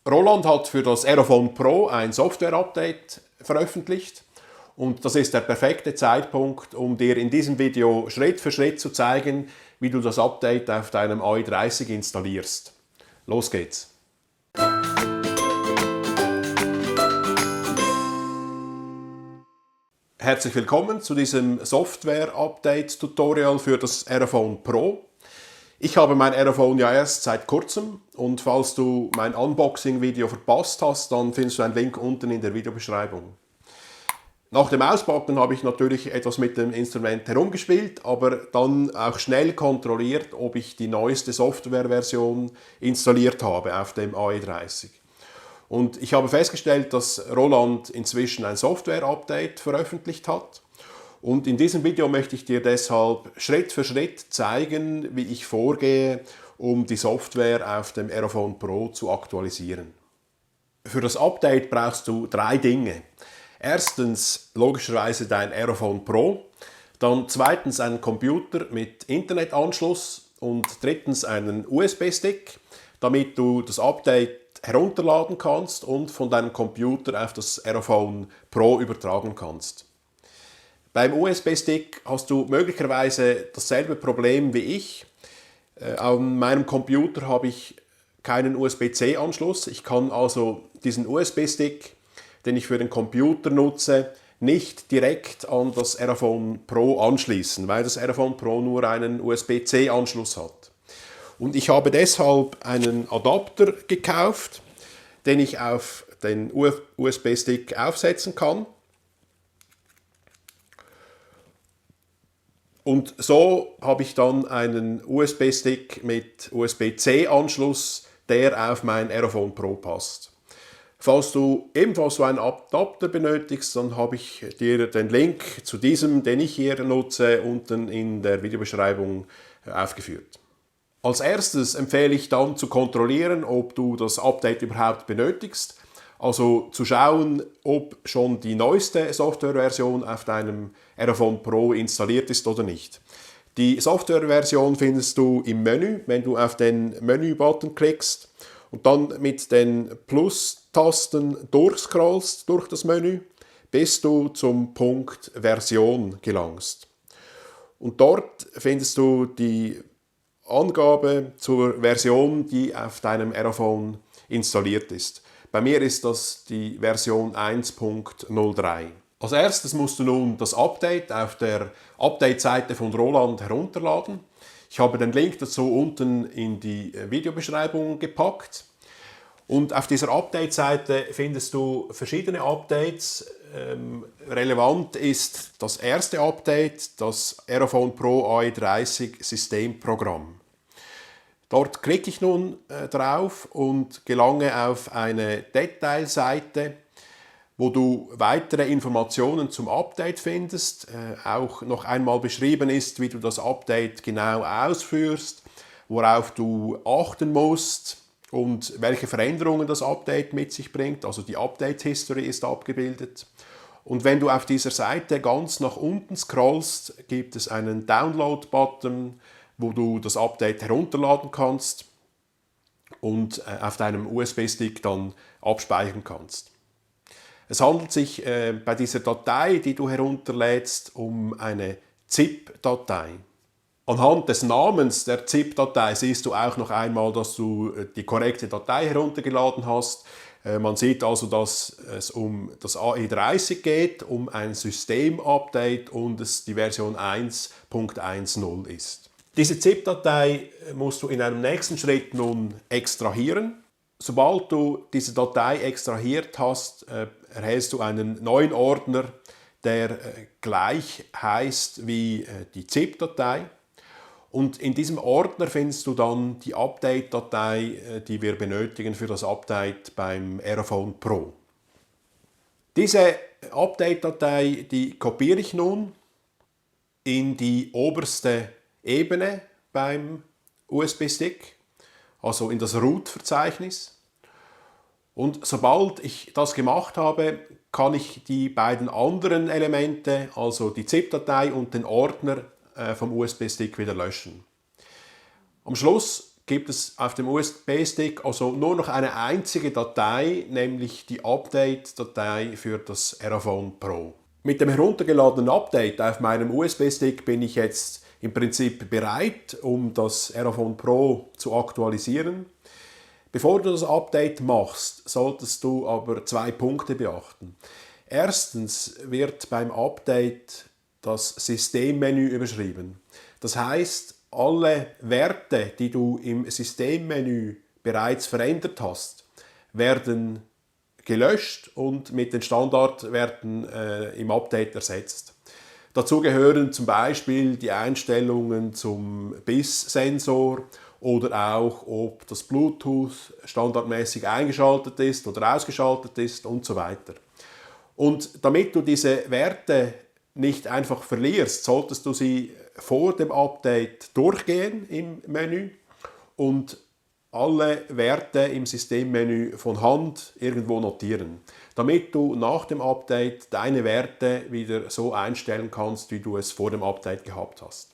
Roland hat für das Aerophone Pro ein Software-Update veröffentlicht und das ist der perfekte Zeitpunkt, um dir in diesem Video Schritt für Schritt zu zeigen, wie du das Update auf deinem AI30 installierst. Los geht's! Herzlich willkommen zu diesem Software-Update-Tutorial für das Aerophone Pro. Ich habe mein Aerophone ja erst seit kurzem und falls du mein Unboxing-Video verpasst hast, dann findest du einen Link unten in der Videobeschreibung. Nach dem Auspacken habe ich natürlich etwas mit dem Instrument herumgespielt, aber dann auch schnell kontrolliert, ob ich die neueste Softwareversion installiert habe auf dem AI30. Und ich habe festgestellt, dass Roland inzwischen ein Software-Update veröffentlicht hat. Und in diesem Video möchte ich dir deshalb Schritt für Schritt zeigen, wie ich vorgehe, um die Software auf dem Aerophone Pro zu aktualisieren. Für das Update brauchst du 3 Dinge. Erstens logischerweise dein Aerophone Pro, dann zweitens einen Computer mit Internetanschluss und drittens einen USB-Stick, damit du das Update herunterladen kannst und von deinem Computer auf das Aerophone Pro übertragen kannst. Beim USB-Stick hast du möglicherweise dasselbe Problem wie ich. An meinem Computer habe ich keinen USB-C-Anschluss. Ich kann also diesen USB-Stick, den ich für den Computer nutze, nicht direkt an das Aerophone Pro anschließen, weil das Aerophone Pro nur einen USB-C-Anschluss hat. Und ich habe deshalb einen Adapter gekauft, den ich auf den USB-Stick aufsetzen kann. Und so habe ich dann einen USB-Stick mit USB-C-Anschluss, der auf mein Aerophone Pro passt. Falls du ebenfalls so einen Adapter benötigst, dann habe ich dir den Link zu diesem, den ich hier nutze, unten in der Videobeschreibung aufgeführt. Als erstes empfehle ich dann zu kontrollieren, ob du das Update überhaupt benötigst. Also zu schauen, ob schon die neueste Softwareversion auf deinem Aerophone Pro installiert ist oder nicht. Die Softwareversion findest du im Menü, wenn du auf den Menü-Button klickst und dann mit den Plus-Tasten durchscrollst durch das Menü, bis du zum Punkt Version gelangst. Und dort findest du die Angabe zur Version, die auf deinem Aerophone installiert ist. Bei mir ist das die Version 1.03. Als erstes musst du nun das Update auf der Update-Seite von Roland herunterladen. Ich habe den Link dazu unten in die Videobeschreibung gepackt. Und auf dieser Update-Seite findest du verschiedene Updates. Relevant ist das erste Update, das Aerophone Pro AI30 Systemprogramm. Dort klicke ich nun drauf und gelange auf eine Detailseite, wo du weitere Informationen zum Update findest. Auch noch einmal beschrieben ist, wie du das Update genau ausführst, worauf du achten musst und welche Veränderungen das Update mit sich bringt. Also die Update-History ist abgebildet. Und wenn du auf dieser Seite ganz nach unten scrollst, gibt es einen Download-Button, wo du das Update herunterladen kannst und auf deinem USB-Stick dann abspeichern kannst. Es handelt sich bei dieser Datei, die du herunterlädst, um eine ZIP-Datei. Anhand des Namens der ZIP-Datei siehst du auch noch einmal, dass du die korrekte Datei heruntergeladen hast. Man sieht also, dass es um das AI30 geht, um ein System-Update und es die Version 1.10 ist. Diese ZIP-Datei musst du in einem nächsten Schritt nun extrahieren. Sobald du diese Datei extrahiert hast, erhältst du einen neuen Ordner, der gleich heißt wie die ZIP-Datei. Und in diesem Ordner findest du dann die Update-Datei, die wir benötigen für das Update beim Aerophone Pro. Diese Update-Datei, die kopiere ich nun in die oberste Ebene beim USB-Stick, also in das Root-Verzeichnis. Und sobald ich das gemacht habe, kann ich die beiden anderen Elemente, also die ZIP-Datei und den Ordner vom USB-Stick wieder löschen. Am Schluss gibt es auf dem USB-Stick also nur noch eine einzige Datei, nämlich die Update-Datei für das Aerophone Pro. Mit dem heruntergeladenen Update auf meinem USB-Stick bin ich jetzt im Prinzip bereit, um das Aerophone Pro zu aktualisieren. Bevor du das Update machst, solltest du aber 2 Punkte beachten. Erstens wird beim Update das Systemmenü überschrieben. Das heißt, alle Werte, die du im Systemmenü bereits verändert hast, werden gelöscht und mit den Standardwerten im Update ersetzt. Dazu gehören zum Beispiel die Einstellungen zum BIS-Sensor oder auch, ob das Bluetooth standardmäßig eingeschaltet ist oder ausgeschaltet ist und so weiter. Und damit du diese Werte nicht einfach verlierst, solltest du sie vor dem Update durchgehen im Menü und alle Werte im Systemmenü von Hand irgendwo notieren, damit du nach dem Update deine Werte wieder so einstellen kannst, wie du es vor dem Update gehabt hast.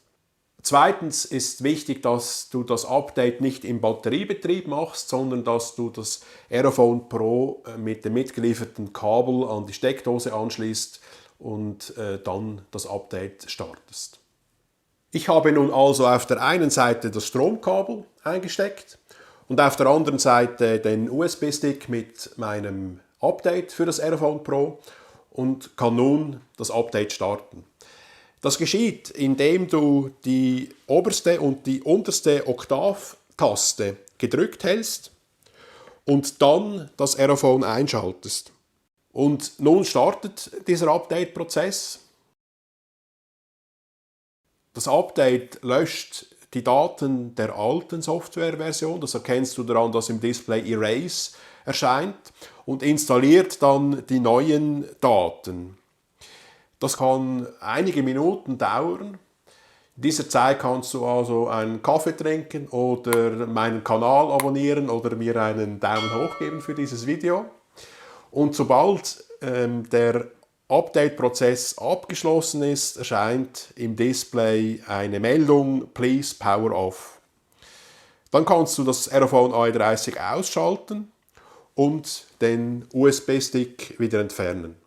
Zweitens ist wichtig, dass du das Update nicht im Batteriebetrieb machst, sondern dass du das Aerophone Pro mit dem mitgelieferten Kabel an die Steckdose anschließt und dann das Update startest. Ich habe nun also auf der einen Seite das Stromkabel eingesteckt und auf der anderen Seite den USB-Stick mit meinem Update für das Aerophone Pro und kann nun das Update starten. Das geschieht, indem du die oberste und die unterste Oktav-Taste gedrückt hältst und dann das Aerophone einschaltest. Und nun startet dieser Update-Prozess. Das Update löscht die Daten der alten Softwareversion, das erkennst du daran, dass im Display Erase erscheint, und installiert dann die neuen Daten. Das kann einige Minuten dauern. In dieser Zeit kannst du also einen Kaffee trinken oder meinen Kanal abonnieren oder mir einen Daumen hoch geben für dieses Video. Und sobald der Update-Prozess abgeschlossen ist, erscheint im Display eine Meldung "Please Power Off". Dann kannst du das Aerophone AE30 ausschalten und den USB-Stick wieder entfernen.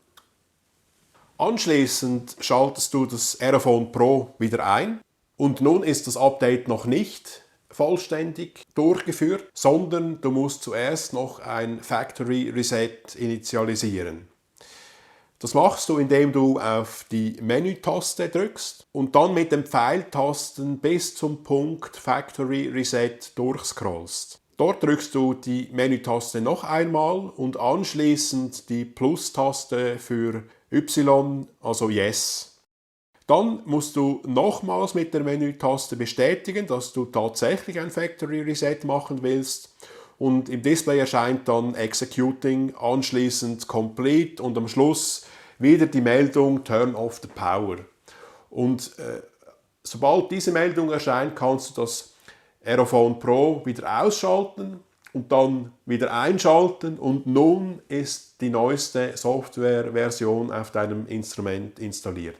Anschließend schaltest du das Aerophone Pro wieder ein und nun ist das Update noch nicht vollständig durchgeführt, sondern du musst zuerst noch ein Factory Reset initialisieren. Das machst du, indem du auf die Menü-Taste drückst und dann mit den Pfeiltasten bis zum Punkt Factory Reset durchscrollst. Dort drückst du die Menü-Taste noch einmal und anschließend die Plus-Taste für Y, also Yes. Dann musst du nochmals mit der Menü-Taste bestätigen, dass du tatsächlich ein Factory Reset machen willst. Und im Display erscheint dann Executing, anschließend Complete und am Schluss wieder die Meldung Turn off the Power. Und sobald diese Meldung erscheint, kannst du das Aerophone Pro wieder ausschalten und dann wieder einschalten und nun ist die neueste Softwareversion auf deinem Instrument installiert.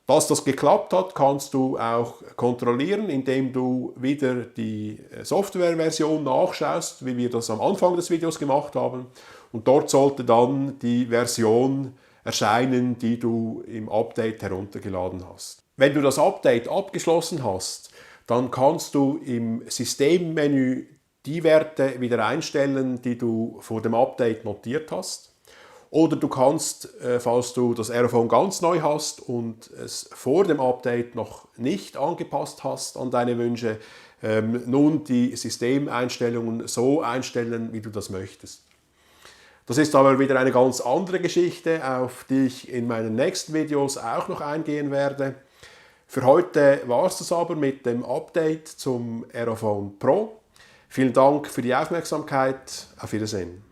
Dass das geklappt hat, kannst du auch kontrollieren, indem du wieder die Softwareversion nachschaust, wie wir das am Anfang des Videos gemacht haben. Und dort sollte dann die Version erscheinen, die du im Update heruntergeladen hast. Wenn du das Update abgeschlossen hast, dann kannst du im Systemmenü die Werte wieder einstellen, die du vor dem Update notiert hast. Oder du kannst, falls du das Aerophone ganz neu hast und es vor dem Update noch nicht angepasst hast an deine Wünsche, nun die Systemeinstellungen so einstellen, wie du das möchtest. Das ist aber wieder eine ganz andere Geschichte, auf die ich in meinen nächsten Videos auch noch eingehen werde. Für heute war es das aber mit dem Update zum Aerophone Pro. Vielen Dank für die Aufmerksamkeit. Auf Wiedersehen.